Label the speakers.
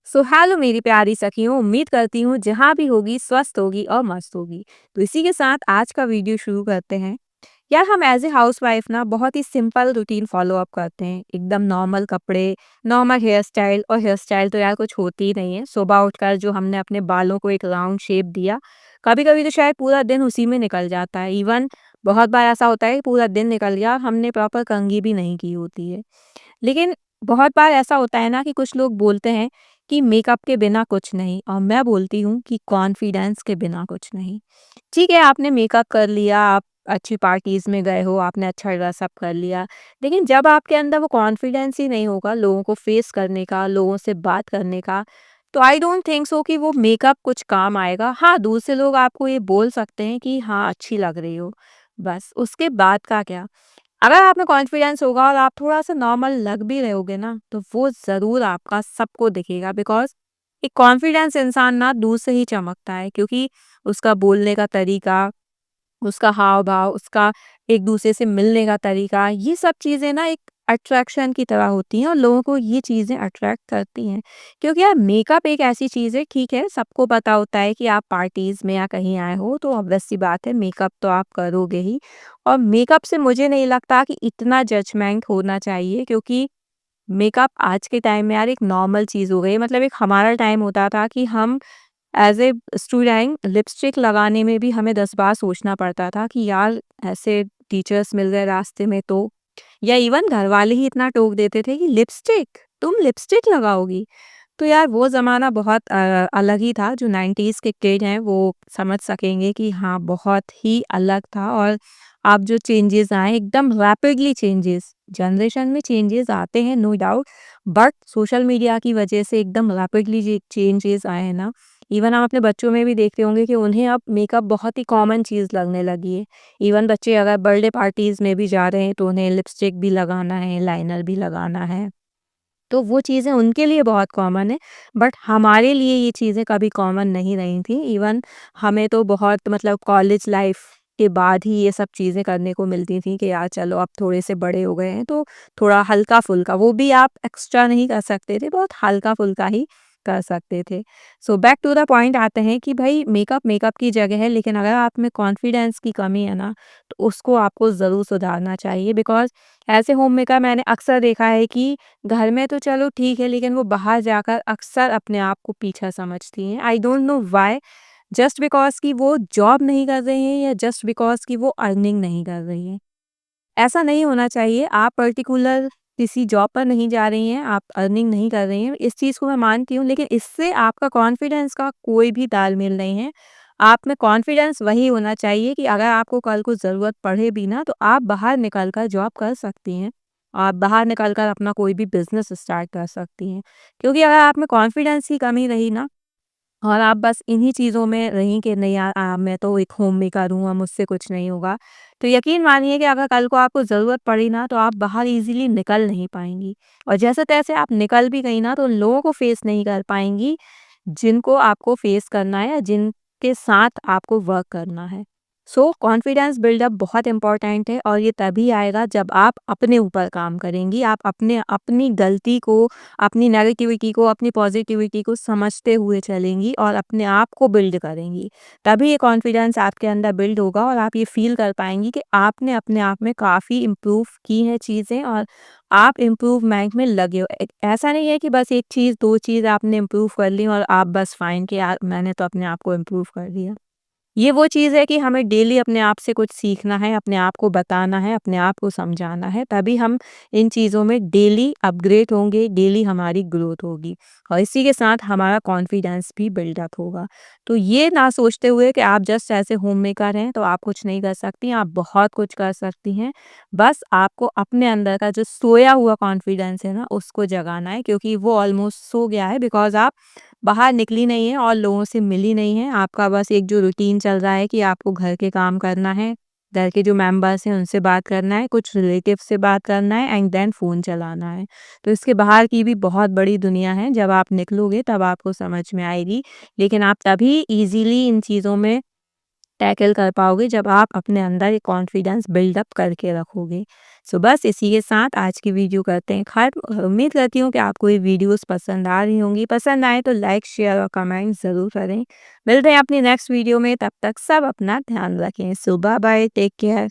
Speaker 1: So hello मेरी प्यारी सखियों, उम्मीद करती हूँ जहाँ भी होगी स्वस्थ होगी और मस्त होगी। तो इसी के साथ आज का वीडियो शुरू करते हैं। यार हम एज ए हाउस वाइफ ना बहुत ही सिंपल रूटीन फॉलो अप करते हैं, एकदम नॉर्मल कपड़े, नॉर्मल हेयर स्टाइल। और हेयर स्टाइल तो यार कुछ होती ही नहीं है। सुबह उठकर जो हमने अपने बालों को एक राउंड शेप दिया, कभी कभी तो शायद पूरा दिन उसी में निकल जाता है। इवन बहुत बार ऐसा होता है कि पूरा दिन निकल गया और हमने प्रॉपर कंघी भी नहीं की होती है। लेकिन बहुत बार ऐसा होता है ना कि कुछ लोग बोलते हैं कि मेकअप के बिना कुछ नहीं, और मैं बोलती हूँ कि कॉन्फिडेंस के बिना कुछ नहीं। ठीक है, आपने मेकअप कर लिया, आप अच्छी पार्टीज़ में गए हो, आपने अच्छा ड्रेसअप कर लिया, लेकिन जब आपके अंदर वो कॉन्फिडेंस ही नहीं होगा लोगों को फेस करने का, लोगों से बात करने का, तो आई डोंट थिंक सो कि वो मेकअप कुछ काम आएगा। हाँ, दूर से लोग आपको ये बोल सकते हैं कि हाँ, अच्छी लग रही हो, बस उसके बाद का क्या? अगर आप में कॉन्फिडेंस होगा और आप थोड़ा-सा नॉर्मल लग भी रहे होगे ना, तो वो ज़रूर आपका सबको दिखेगा। बिकॉज़ एक कॉन्फिडेंस इंसान ना दूर से ही चमकता है, क्योंकि उसका बोलने का तरीका, उसका हाव-भाव, उसका एक-दूसरे से मिलने का तरीका, ये सब चीज़ें ना एक अट्रैक्शन की तरह होती हैं और लोगों को ये चीज़ें अट्रैक्ट करती हैं। क्योंकि यार मेकअप एक ऐसी चीज़ है, ठीक है, सबको पता होता है कि आप पार्टीज़ में या कहीं आए हो तो ऑब्वियस सी बात है मेकअप तो आप करोगे ही। और मेकअप से मुझे नहीं लगता कि इतना जजमेंट होना चाहिए, क्योंकि मेकअप आज के टाइम में यार एक नॉर्मल चीज़ हो गई है। मतलब एक हमारा टाइम होता था कि हम एज़ ए स्टूडेंट लिपस्टिक लगाने में भी हमें 10 बार सोचना पड़ता था कि यार ऐसे टीचर्स मिल गए रास्ते में तो, या इवन घरवाले ही इतना टोक देते थे कि लिपस्टिक? तुम लिपस्टिक लगाओगी? तो यार वो ज़माना बहुत अलग ही था। जो 90s के किड हैं वो समझ सकेंगे कि हाँ, बहुत ही अलग था। और अब जो चेंजेस आए एकदम रैपिडली, चेंजेस जनरेशन में चेंजेस आते हैं no doubt, but social media की वजह से एकदम रैपिडली जे चेंजेस आए हैं ना, इवन हम अपने बच्चों में भी देखते होंगे कि उन्हें अब मेकअप बहुत ही कॉमन चीज़ लगने लगी है। इवन बच्चे अगर बर्थडे पार्टीज़ में भी जा रहे हैं तो उन्हें लिपस्टिक भी लगाना है, लाइनर भी लगाना है। तो वो चीज़ें उनके लिए बहुत कॉमन है, बट हमारे लिए ये चीज़ें कभी कॉमन नहीं रही थी। इवन हमें तो बहुत, मतलब कॉलेज लाइफ के बाद ही ये सब चीज़ें करने को मिलती थी कि यार चलो अब थोड़े से बड़े हो गए हैं तो थोड़ा हल्का-फुल्का, वो भी आप एक्स्ट्रा नहीं कर सकते थे, बहुत हल्का-फुल्का ही कर सकते थे। So back to the point आते हैं कि भई मेकअप, मेकअप की जगह है, लेकिन अगर आप में कॉन्फिडेंस की कमी है ना, तो उसको आपको ज़रूर सुधारना चाहिए। बिकॉज़ ऐसे होम मेकर मैंने अक्सर देखा है कि घर में तो चलो ठीक है, लेकिन वो बाहर जाकर अक्सर अपने आप को पीछा समझती हैं। I don't know why, just because कि वो जॉब नहीं कर रही हैं या जस्ट बिकॉज़ कि वो अर्निंग नहीं कर रही हैं। ऐसा नहीं होना चाहिए। आप पर्टिकुलर किसी जॉब पर नहीं जा रही हैं, आप अर्निंग नहीं कर रही हैं, इस चीज़ को मैं मानती हूँ, लेकिन इससे आपका कॉन्फिडेंस का कोई भी तालमेल नहीं है। आप में कॉन्फिडेंस वही होना चाहिए कि अगर आपको कल को ज़रूरत पड़े भी ना, तो आप बाहर निकल कर जॉब कर सकती हैं। आप बाहर निकल कर अपना कोई भी बिज़नेस स्टार्ट कर सकती हैं। क्योंकि अगर आप में कॉन्फिडेंस की कमी रही ना, और आप बस इन्हीं चीज़ों में रहीं कि नहीं यार, मैं तो एक होम मेकर हूँ, मुझसे कुछ नहीं होगा। तो यकीन मानिए कि अगर कल को आपको ज़रूरत पड़ी ना, तो आप बाहर ईज़िली निकल नहीं पाएँगी। और जैसे-तैसे आप निकल भी गई ना, तो उन लोगों को फ़ेस नहीं कर पाएँगी, जिनको आपको फ़ेस करना है या जिनके साथ आपको वर्क करना है। सो कॉन्फिडेंस बिल्डअप बहुत इम्पोर्टेंट है, और ये तभी आएगा जब आप अपने ऊपर काम करेंगी। आप अपनी गलती को, अपनी नेगेटिविटी को, अपनी पॉजिटिविटी को समझते हुए चलेंगी और अपने आप को बिल्ड करेंगी। तभी ये कॉन्फिडेंस आपके अंदर बिल्ड होगा और आप ये फ़ील कर पाएँगी कि आपने अपने आप में काफ़ी इम्प्रूव की हैं चीज़ें, और आप इम्प्रूवमेंट में लगे हो। ऐसा नहीं है कि बस 1 चीज़, 2 चीज़ आपने इम्प्रूव कर ली और आप बस फाइन कि यार मैंने तो अपने आप को इम्प्रूव कर दिया। ये वो चीज़ है कि हमें डेली अपने आप से कुछ सीखना है, अपने आप को बताना है, अपने आप को समझाना है, तभी हम इन चीज़ों में डेली अपग्रेड होंगे, डेली हमारी ग्रोथ होगी और इसी के साथ हमारा कॉन्फिडेंस भी बिल्डअप होगा। तो ये ना सोचते हुए कि आप जस्ट ऐसे होममेकर हैं तो आप कुछ नहीं कर सकती, आप बहुत कुछ कर सकती हैं। बस आपको अपने अंदर का जो सोया हुआ कॉन्फिडेंस है ना, उसको जगाना है, क्योंकि वो ऑलमोस्ट सो गया है, बिकॉज़ आप बाहर निकली नहीं हैं और लोगों से मिली नहीं हैं। आपका बस एक जो रूटीन चल रहा है कि आपको घर के काम करना है, घर के जो मेंबर्स हैं उनसे बात करना है, कुछ रिलेटिव से बात करना है एंड देन फ़ोन चलाना है। तो इसके बाहर की भी बहुत बड़ी दुनिया है, जब आप निकलोगे तब आपको समझ में आएगी। लेकिन आप तभी ईज़िली इन चीज़ों में टैकल कर पाओगे जब आप अपने अंदर एक कॉन्फिडेंस बिल्डअप करके रखोगे। सो बस इसी के साथ आज की वीडियो करते हैं खत्म। उम्मीद करती हूँ कि आपको ये वीडियोस पसंद आ रही होंगी। पसंद आए तो लाइक शेयर और कमेंट ज़रूर करें। मिलते हैं अपनी नेक्स्ट वीडियो में, तब तक सब अपना ध्यान रखें। सो बाय बाय, टेक केयर।